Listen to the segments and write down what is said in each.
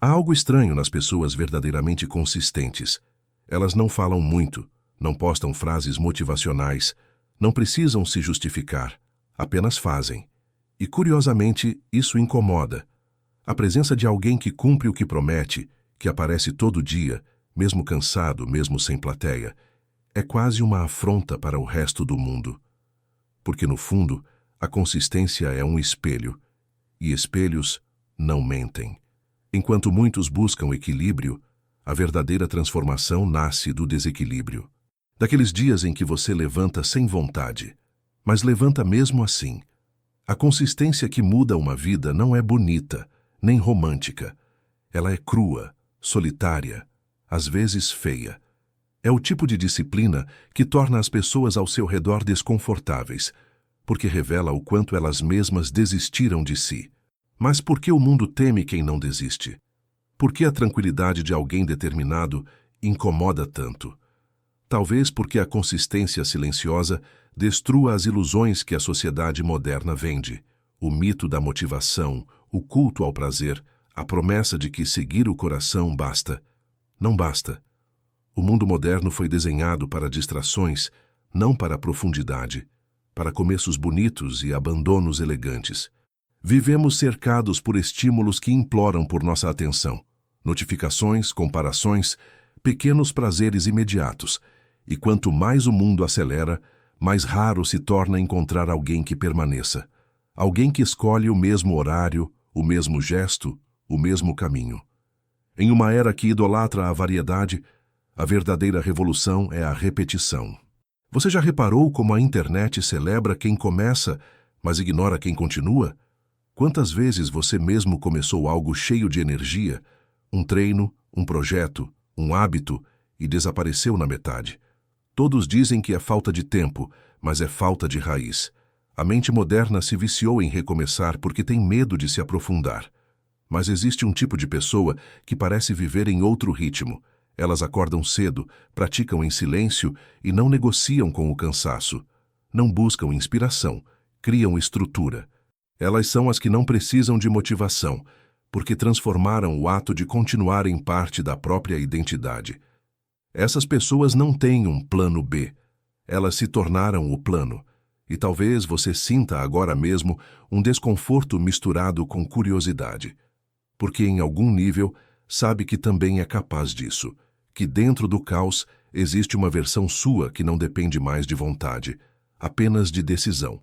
Há algo estranho nas pessoas verdadeiramente consistentes. Elas não falam muito, não postam frases motivacionais, não precisam se justificar, apenas fazem. E, curiosamente, isso incomoda. A presença de alguém que cumpre o que promete, que aparece todo dia, mesmo cansado, mesmo sem plateia, é quase uma afronta para o resto do mundo. Porque, no fundo, a consistência é um espelho, e espelhos não mentem. Enquanto muitos buscam equilíbrio, a verdadeira transformação nasce do desequilíbrio. Daqueles dias em que você levanta sem vontade, mas levanta mesmo assim. A consistência que muda uma vida não é bonita, nem romântica. Ela é crua, solitária, às vezes feia. É o tipo de disciplina que torna as pessoas ao seu redor desconfortáveis, porque revela o quanto elas mesmas desistiram de si. Mas por que o mundo teme quem não desiste? Por que a tranquilidade de alguém determinado incomoda tanto? Talvez porque a consistência silenciosa destrua as ilusões que a sociedade moderna vende, o mito da motivação, o culto ao prazer, a promessa de que seguir o coração basta. Não basta. O mundo moderno foi desenhado para distrações, não para profundidade, para começos bonitos e abandonos elegantes. Vivemos cercados por estímulos que imploram por nossa atenção. Notificações, comparações, pequenos prazeres imediatos. E quanto mais o mundo acelera, mais raro se torna encontrar alguém que permaneça. Alguém que escolhe o mesmo horário, o mesmo gesto, o mesmo caminho. Em uma era que idolatra a variedade, a verdadeira revolução é a repetição. Você já reparou como a internet celebra quem começa, mas ignora quem continua? Quantas vezes você mesmo começou algo cheio de energia, um treino, um projeto, um hábito, e desapareceu na metade? Todos dizem que é falta de tempo, mas é falta de raiz. A mente moderna se viciou em recomeçar porque tem medo de se aprofundar. Mas existe um tipo de pessoa que parece viver em outro ritmo. Elas acordam cedo, praticam em silêncio e não negociam com o cansaço. Não buscam inspiração, criam estrutura. Elas são as que não precisam de motivação, porque transformaram o ato de continuar em parte da própria identidade. Essas pessoas não têm um plano B. Elas se tornaram o plano. E talvez você sinta agora mesmo um desconforto misturado com curiosidade. Porque em algum nível sabe que também é capaz disso. Que dentro do caos existe uma versão sua que não depende mais de vontade, apenas de decisão.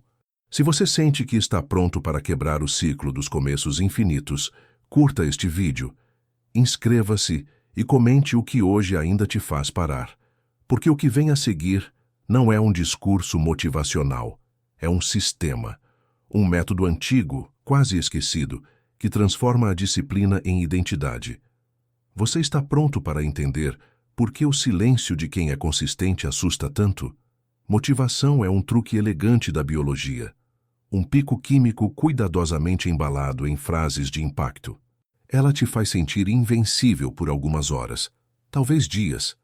Se você sente que está pronto para quebrar o ciclo dos começos infinitos, curta este vídeo, inscreva-se e comente o que hoje ainda te faz parar. Porque o que vem a seguir não é um discurso motivacional, é um sistema, um método antigo, quase esquecido, que transforma a disciplina em identidade. Você está pronto para entender por que o silêncio de quem é consistente assusta tanto? Motivação é um truque elegante da biologia. Um pico químico cuidadosamente embalado em frases de impacto. Ela te faz sentir invencível por algumas horas, talvez dias,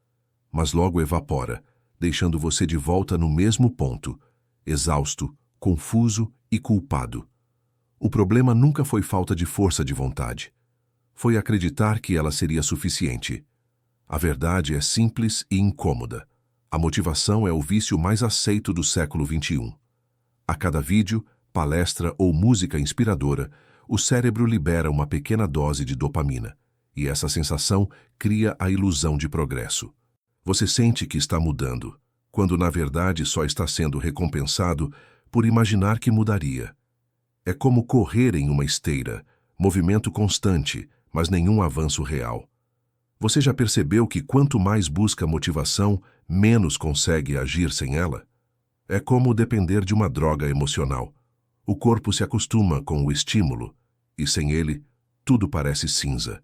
mas logo evapora, deixando você de volta no mesmo ponto, exausto, confuso e culpado. O problema nunca foi falta de força de vontade. Foi acreditar que ela seria suficiente. A verdade é simples e incômoda. A motivação é o vício mais aceito do século XXI. A cada vídeo, palestra ou música inspiradora, o cérebro libera uma pequena dose de dopamina, e essa sensação cria a ilusão de progresso. Você sente que está mudando, quando na verdade só está sendo recompensado por imaginar que mudaria. É como correr em uma esteira, movimento constante, mas nenhum avanço real. Você já percebeu que quanto mais busca motivação, menos consegue agir sem ela? É como depender de uma droga emocional. O corpo se acostuma com o estímulo, e sem ele, tudo parece cinza.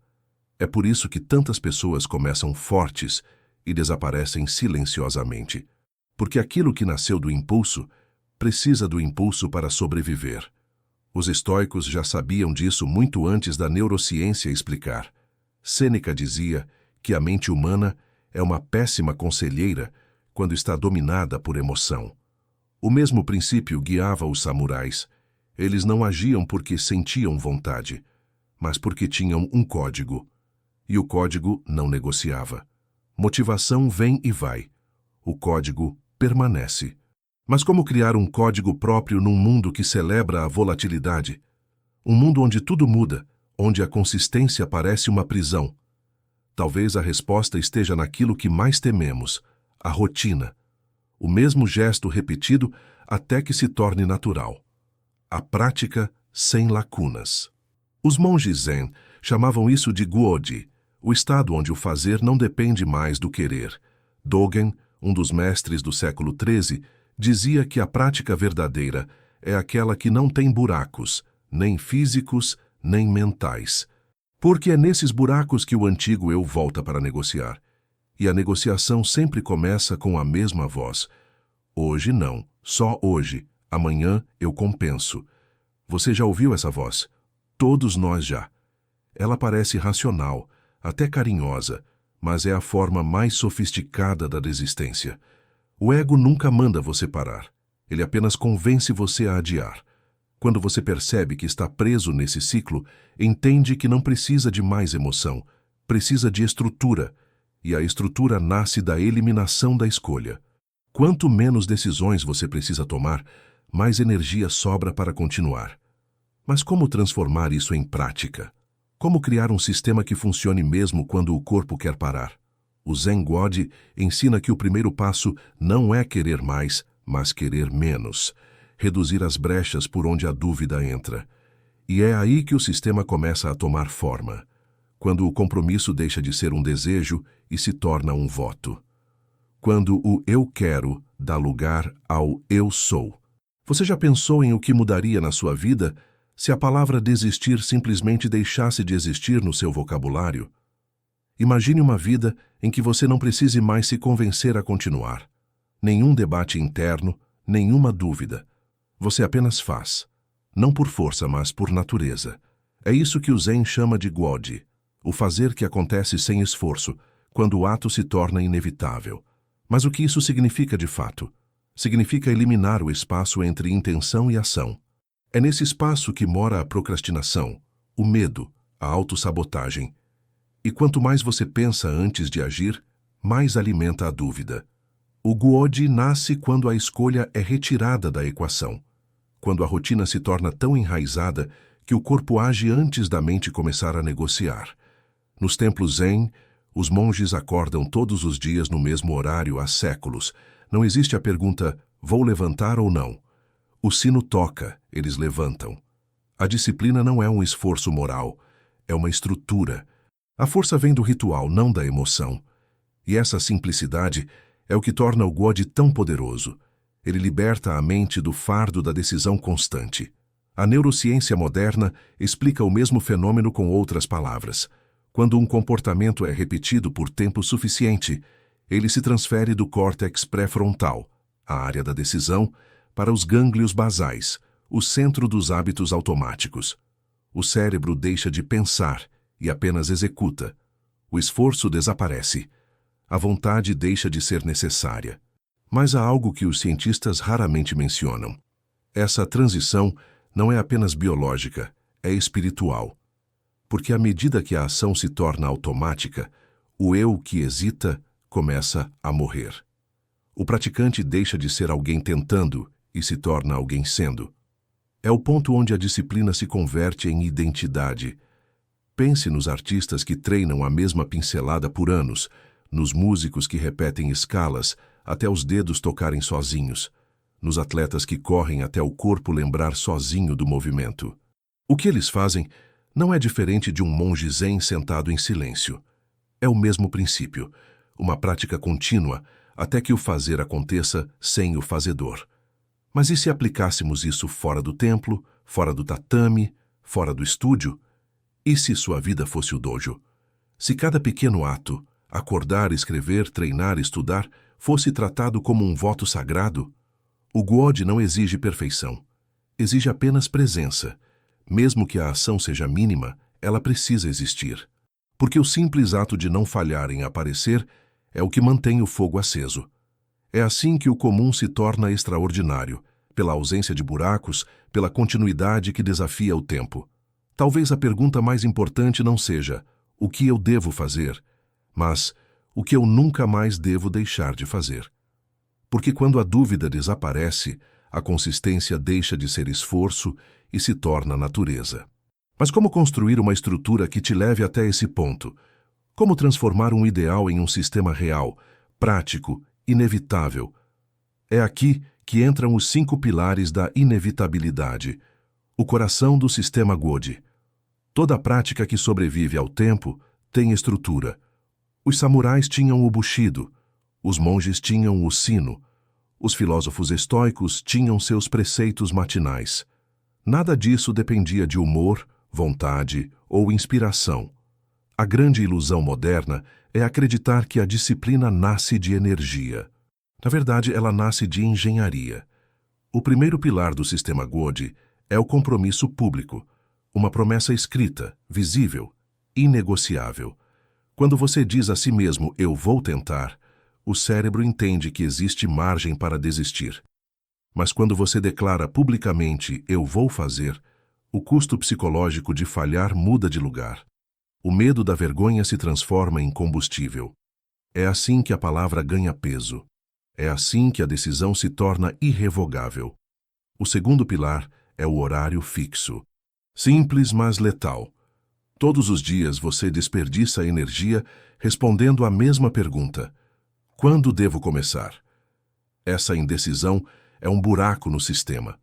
É por isso que tantas pessoas começam fortes e desaparecem silenciosamente. Porque aquilo que nasceu do impulso, precisa do impulso para sobreviver. Os estoicos já sabiam disso muito antes da neurociência explicar. Sêneca dizia que a mente humana é uma péssima conselheira quando está dominada por emoção. O mesmo princípio guiava os samurais. Eles não agiam porque sentiam vontade, mas porque tinham um código. E o código não negociava. Motivação vem e vai. O código permanece. Mas como criar um código próprio num mundo que celebra a volatilidade? Um mundo onde tudo muda, onde a consistência parece uma prisão. Talvez a resposta esteja naquilo que mais tememos, a rotina. O mesmo gesto repetido até que se torne natural. A prática sem lacunas. Os monges Zen chamavam isso de Guoji, o estado onde o fazer não depende mais do querer. Dogen, um dos mestres do século XIII, dizia que a prática verdadeira é aquela que não tem buracos, nem físicos, nem mentais. Porque é nesses buracos que o antigo eu volta para negociar. E a negociação sempre começa com a mesma voz. Hoje não, só hoje, amanhã eu compenso. Você já ouviu essa voz? Todos nós já. Ela parece racional, até carinhosa, mas é a forma mais sofisticada da desistência. O ego nunca manda você parar. Ele apenas convence você a adiar. Quando você percebe que está preso nesse ciclo, entende que não precisa de mais emoção, precisa de estrutura, e a estrutura nasce da eliminação da escolha. Quanto menos decisões você precisa tomar, mais energia sobra para continuar. Mas como transformar isso em prática? Como criar um sistema que funcione mesmo quando o corpo quer parar? O Zen God ensina que o primeiro passo não é querer mais, mas querer menos. Reduzir as brechas por onde a dúvida entra. E é aí que o sistema começa a tomar forma, quando o compromisso deixa de ser um desejo e se torna um voto. Quando o eu quero dá lugar ao eu sou. Você já pensou em o que mudaria na sua vida se a palavra desistir simplesmente deixasse de existir no seu vocabulário? Imagine uma vida em que você não precise mais se convencer a continuar. Nenhum debate interno, nenhuma dúvida. Você apenas faz. Não por força, mas por natureza. É isso que o Zen chama de Guoji, o fazer que acontece sem esforço, quando o ato se torna inevitável. Mas o que isso significa de fato? Significa eliminar o espaço entre intenção e ação. É nesse espaço que mora a procrastinação, o medo, a autossabotagem. E quanto mais você pensa antes de agir, mais alimenta a dúvida. O Guoji nasce quando a escolha é retirada da equação, quando a rotina se torna tão enraizada que o corpo age antes da mente começar a negociar. Nos templos Zen, os monges acordam todos os dias no mesmo horário há séculos. Não existe a pergunta, vou levantar ou não. O sino toca, eles levantam. A disciplina não é um esforço moral, é uma estrutura. A força vem do ritual, não da emoção. E essa simplicidade é o que torna o Guoji tão poderoso. Ele liberta a mente do fardo da decisão constante. A neurociência moderna explica o mesmo fenômeno com outras palavras. Quando um comportamento é repetido por tempo suficiente, ele se transfere do córtex pré-frontal, a área da decisão, para os gânglios basais, o centro dos hábitos automáticos. O cérebro deixa de pensar e apenas executa. O esforço desaparece. A vontade deixa de ser necessária. Mas há algo que os cientistas raramente mencionam. Essa transição não é apenas biológica, é espiritual. Porque à medida que a ação se torna automática, o eu que hesita começa a morrer. O praticante deixa de ser alguém tentando e se torna alguém sendo. É o ponto onde a disciplina se converte em identidade. Pense nos artistas que treinam a mesma pincelada por anos, nos músicos que repetem escalas até os dedos tocarem sozinhos, nos atletas que correm até o corpo lembrar sozinho do movimento. O que eles fazem não é diferente de um monge zen sentado em silêncio. É o mesmo princípio, uma prática contínua até que o fazer aconteça sem o fazedor. Mas e se aplicássemos isso fora do templo, fora do tatame, fora do estúdio? E se sua vida fosse o dojo? Se cada pequeno ato, acordar, escrever, treinar, estudar, fosse tratado como um voto sagrado? O Guoji não exige perfeição. Exige apenas presença. Mesmo que a ação seja mínima, ela precisa existir. Porque o simples ato de não falhar em aparecer é o que mantém o fogo aceso. É assim que o comum se torna extraordinário, pela ausência de buracos, pela continuidade que desafia o tempo. Talvez a pergunta mais importante não seja o que eu devo fazer, mas o que eu nunca mais devo deixar de fazer. Porque quando a dúvida desaparece, a consistência deixa de ser esforço e se torna natureza. Mas como construir uma estrutura que te leve até esse ponto? Como transformar um ideal em um sistema real, prático, inevitável? É aqui que entram os 5 pilares da inevitabilidade, o coração do sistema GODI. Toda prática que sobrevive ao tempo tem estrutura. Os samurais tinham o bushido, os monges tinham o sino, os filósofos estoicos tinham seus preceitos matinais. Nada disso dependia de humor, vontade ou inspiração. A grande ilusão moderna é acreditar que a disciplina nasce de energia. Na verdade, ela nasce de engenharia. O primeiro pilar do sistema GODI é o compromisso público, uma promessa escrita, visível, inegociável. Quando você diz a si mesmo, eu vou tentar, o cérebro entende que existe margem para desistir. Mas quando você declara publicamente, eu vou fazer, o custo psicológico de falhar muda de lugar. O medo da vergonha se transforma em combustível. É assim que a palavra ganha peso. É assim que a decisão se torna irrevogável. O segundo pilar é o horário fixo. Simples, mas letal. Todos os dias você desperdiça energia respondendo a mesma pergunta: quando devo começar? Essa indecisão é um buraco no sistema.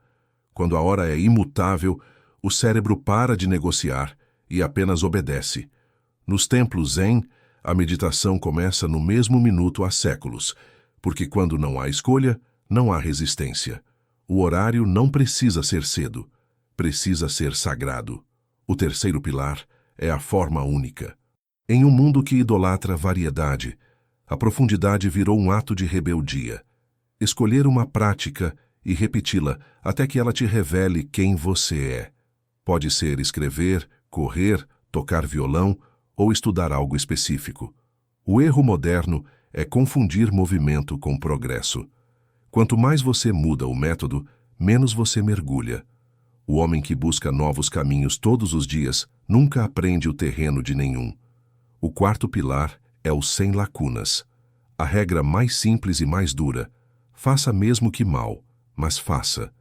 Quando a hora é imutável, o cérebro para de negociar e apenas obedece. Nos templos Zen, a meditação começa no mesmo minuto há séculos, porque quando não há escolha, não há resistência. O horário não precisa ser cedo, precisa ser sagrado. O terceiro pilar é a forma única. Em um mundo que idolatra variedade, a profundidade virou um ato de rebeldia. Escolher uma prática e repeti-la até que ela te revele quem você é. Pode ser escrever, correr, tocar violão ou estudar algo específico. O erro moderno é confundir movimento com progresso. Quanto mais você muda o método, menos você mergulha. O homem que busca novos caminhos todos os dias nunca aprende o terreno de nenhum. O quarto pilar é o sem lacunas. A regra mais simples e mais dura: faça mesmo que mal, mas faça.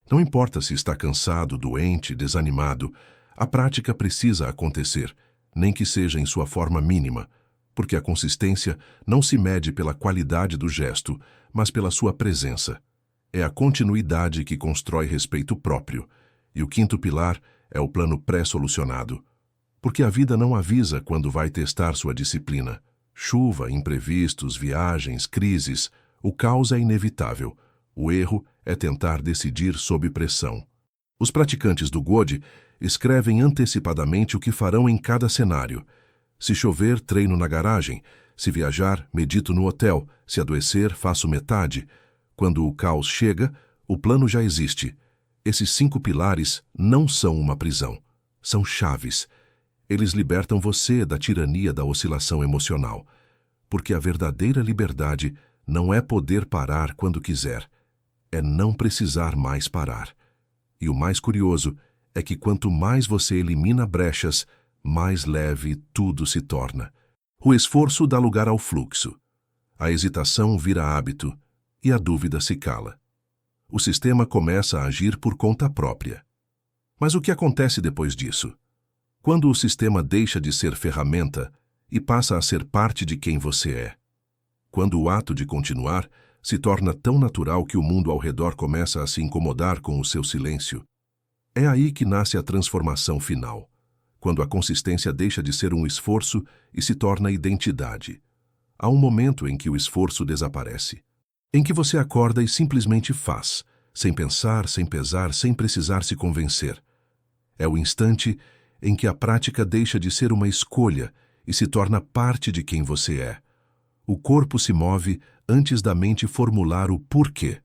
Não importa se está cansado, doente, desanimado, a prática precisa acontecer, nem que seja em sua forma mínima, porque a consistência não se mede pela qualidade do gesto, mas pela sua presença. É a continuidade que constrói respeito próprio. E o quinto pilar é o plano pré-solucionado. Porque a vida não avisa quando vai testar sua disciplina. Chuva, imprevistos, viagens, crises, o caos é inevitável. O erro é tentar decidir sob pressão. Os praticantes do GODI escrevem antecipadamente o que farão em cada cenário. Se chover, treino na garagem. Se viajar, medito no hotel. Se adoecer, faço metade. Quando o caos chega, o plano já existe. Esses 5 pilares não são uma prisão. São chaves. Eles libertam você da tirania da oscilação emocional. Porque a verdadeira liberdade não é poder parar quando quiser. É não precisar mais parar. E o mais curioso é que quanto mais você elimina brechas, mais leve tudo se torna. O esforço dá lugar ao fluxo. A hesitação vira hábito e a dúvida se cala. O sistema começa a agir por conta própria. Mas o que acontece depois disso? Quando o sistema deixa de ser ferramenta e passa a ser parte de quem você é. Quando o ato de continuar se torna tão natural que o mundo ao redor começa a se incomodar com o seu silêncio. É aí que nasce a transformação final. Quando a consistência deixa de ser um esforço e se torna identidade. Há um momento em que o esforço desaparece. Em que você acorda e simplesmente faz, sem pensar, sem pesar, sem precisar se convencer. É o instante em que a prática deixa de ser uma escolha e se torna parte de quem você é. O corpo se move antes da mente formular o porquê.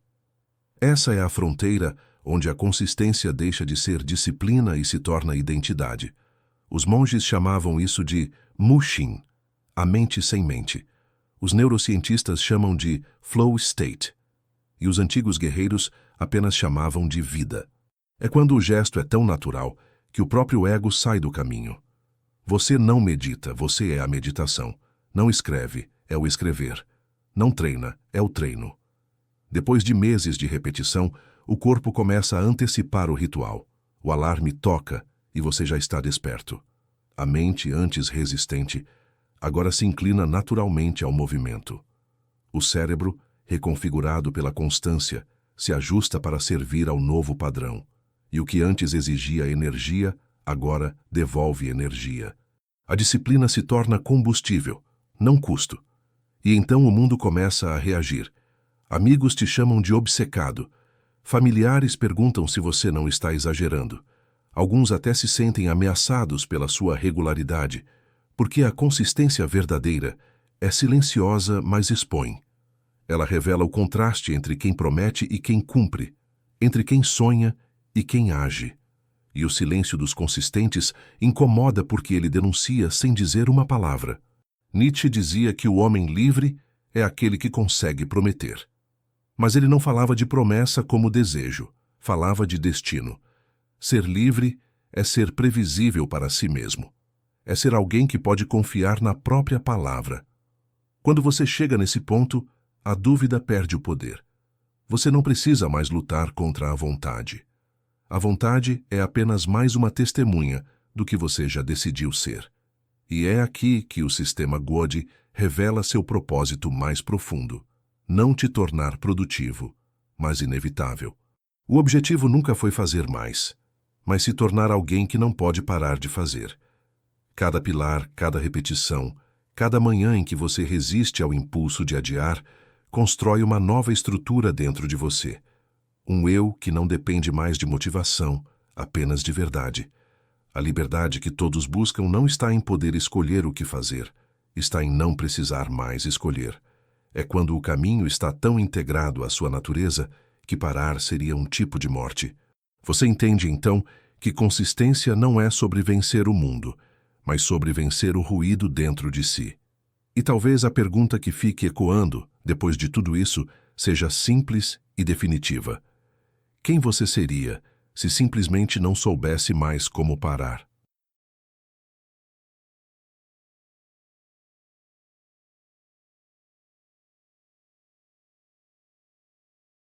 Essa é a fronteira onde a consistência deixa de ser disciplina e se torna identidade. Os monges chamavam isso de mushin, a mente sem mente. Os neurocientistas chamam de flow state. E os antigos guerreiros apenas chamavam de vida. É quando o gesto é tão natural que o próprio ego sai do caminho. Você não medita, você é a meditação. Não escreve, é o escrever. Não treina, é o treino. Depois de meses de repetição, o corpo começa a antecipar o ritual. O alarme toca e você já está desperto. A mente, antes resistente, agora se inclina naturalmente ao movimento. O cérebro, reconfigurado pela constância, se ajusta para servir ao novo padrão. E o que antes exigia energia, agora devolve energia. A disciplina se torna combustível, não custo. E então o mundo começa a reagir. Amigos te chamam de obcecado. Familiares perguntam se você não está exagerando. Alguns até se sentem ameaçados pela sua regularidade, porque a consistência verdadeira é silenciosa, mas expõe. Ela revela o contraste entre quem promete e quem cumpre, entre quem sonha e quem age. E o silêncio dos consistentes incomoda porque ele denuncia sem dizer uma palavra. Nietzsche dizia que o homem livre é aquele que consegue prometer. Mas ele não falava de promessa como desejo, falava de destino. Ser livre é ser previsível para si mesmo. É ser alguém que pode confiar na própria palavra. Quando você chega nesse ponto, a dúvida perde o poder. Você não precisa mais lutar contra a vontade. A vontade é apenas mais uma testemunha do que você já decidiu ser. E é aqui que o sistema GOD revela seu propósito mais profundo. Não te tornar produtivo, mas inevitável. O objetivo nunca foi fazer mais, mas se tornar alguém que não pode parar de fazer. Cada pilar, cada repetição, cada manhã em que você resiste ao impulso de adiar, constrói uma nova estrutura dentro de você. Um eu que não depende mais de motivação, apenas de verdade. A liberdade que todos buscam não está em poder escolher o que fazer, está em não precisar mais escolher. É quando o caminho está tão integrado à sua natureza que parar seria um tipo de morte. Você entende, então, que consistência não é sobre vencer o mundo, mas sobre vencer o ruído dentro de si. E talvez a pergunta que fique ecoando, depois de tudo isso, seja simples e definitiva. Quem você seria se simplesmente não soubesse mais como parar?